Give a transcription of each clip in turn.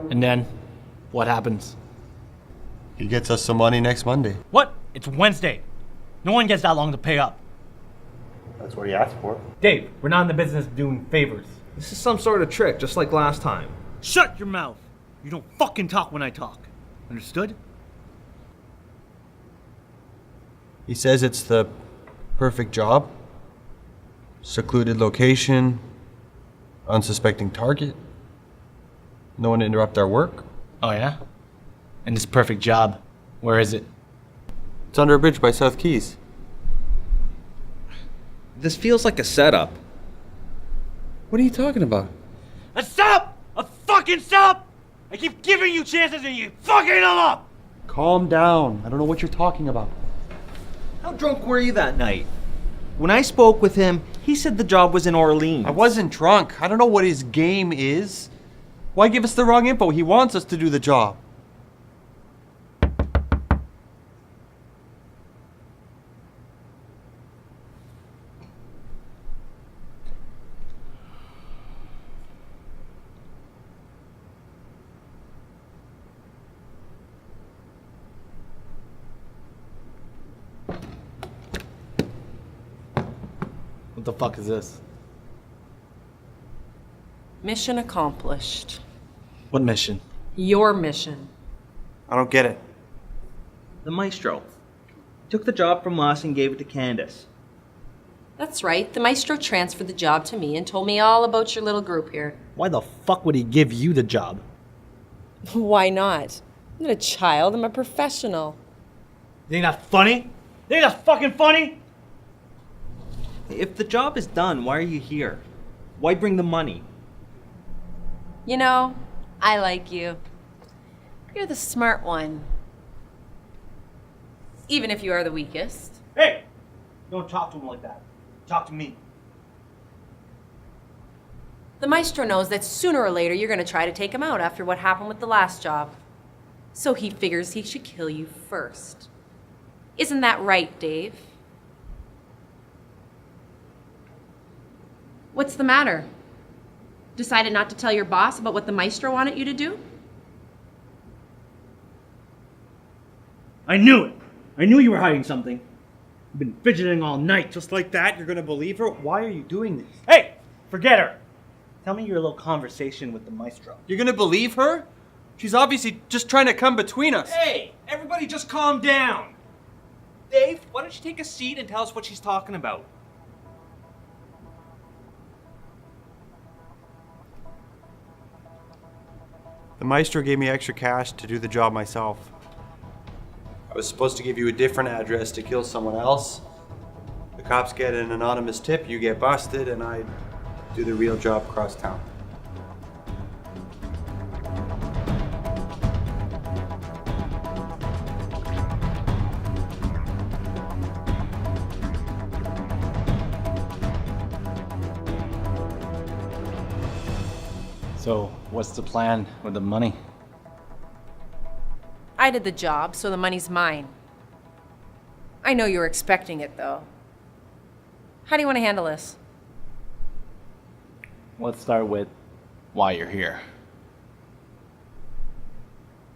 And then, what happens? He gets us some money next Monday. What? It's Wednesday. No one gets that long to pay up. That's what he asked for. Dave, we're not in the business of doing favors. This is some sort of trick, just like last time. Shut your mouth! You don't fucking talk when I talk. Understood? He says it's the perfect job. Secluded location. Unsuspecting target. No one to interrupt our work. Oh yeah? And this perfect job, where is it? It's under a bridge by South Keys. This feels like a setup. What are you talking about? A setup! A fucking setup! I keep giving you chances and you fucking them up! Calm down. I don't know what you're talking about. How drunk were you that night? When I spoke with him, he said the job was in Orleans. I wasn't drunk. I don't know what his game is. Why give us the wrong info? He wants us to do the job. What the fuck is this? Mission accomplished. What mission? Your mission. I don't get it. The maestro. Took the job from us and gave it to Candace. That's right. The maestro transferred the job to me and told me all about your little group here. Why the fuck would he give you the job? Why not? I'm not a child. I'm a professional. You think that's funny? You think that's fucking funny? If the job is done, why are you here? Why bring the money? You know, I like you. You're the smart one. Even if you are the weakest. Hey! Don't talk to him like that. Talk to me. The maestro knows that sooner or later you're going to try to take him out after what happened with the last job. So he figures he should kill you first. Isn't that right, Dave? What's the matter? Decided not to tell your boss about what the maestro wanted you to do? I knew it! I knew you were hiding something. You've been fidgeting all night. Just like that, you're gonna believe her? Why are you doing this? Hey! Forget her! Tell me your little conversation with the maestro. You're gonna believe her? She's obviously just trying to come between us. Hey, everybody just calm down. Dave, why don't you take a seat and tell us what she's talking about? The maestro gave me extra cash to do the job myself. I was supposed to give you a different address to kill someone else. The cops get an anonymous tip, you get busted, and I do the real job across town. So, what's the plan with the money? I did the job, so the money's mine. I know you were expecting it, though. How do you want to handle this? Let's start with why you're here.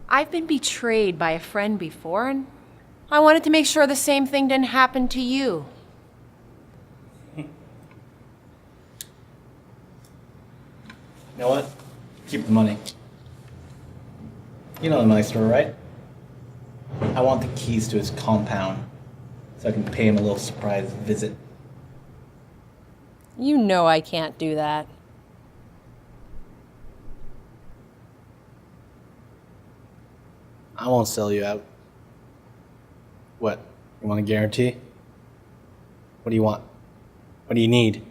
I've been betrayed by a friend before, and I wanted to make sure the same thing didn't happen to you. You know what? Keep the money. You know the maestro, right? I want the keys to his compound so I can pay him a little surprise visit. You know I can't do that. I won't sell you out. What? You want a guarantee? What do you want? What do you need?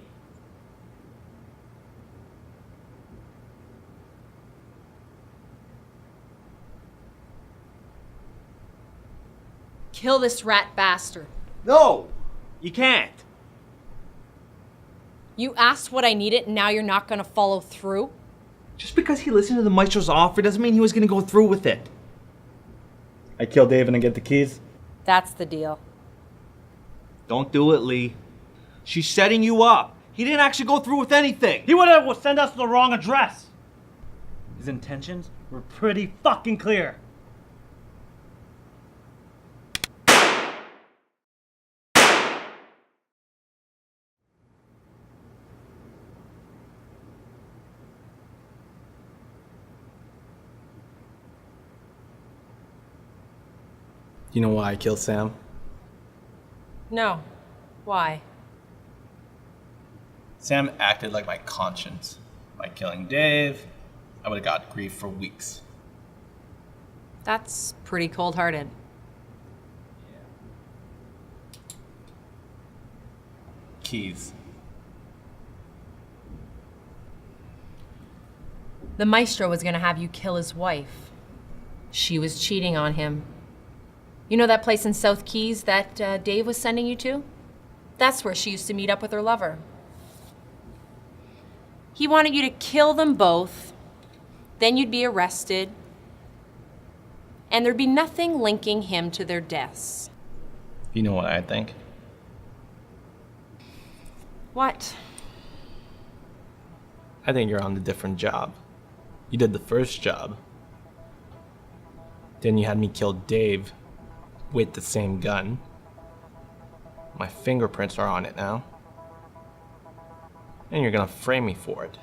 Kill this rat bastard. No, you can't. You asked what I needed, and now you're not gonna follow through? Just because he listened to the maestro's offer doesn't mean he was going to go through with it. I kill Dave and I get the keys? That's the deal. Don't do it, Lee. She's setting you up. He didn't actually go through with anything. He would have sent us to the wrong address. His intentions were pretty fucking clear. You know why I killed Sam? No. Why? Sam acted like my conscience. By killing Dave, I would have got grief for weeks. That's pretty cold-hearted. Keys. The maestro was gonna have you kill his wife. She was cheating on him. You know that place in South Keys that Dave was sending you to? That's where she used to meet up with her lover. He wanted you to kill them both, then you'd be arrested, and there'd be nothing linking him to their deaths. You know what I think? What? I think you're on a different job. You did the first job. Then you had me kill Dave with the same gun. My fingerprints are on it now. And you're gonna frame me for it.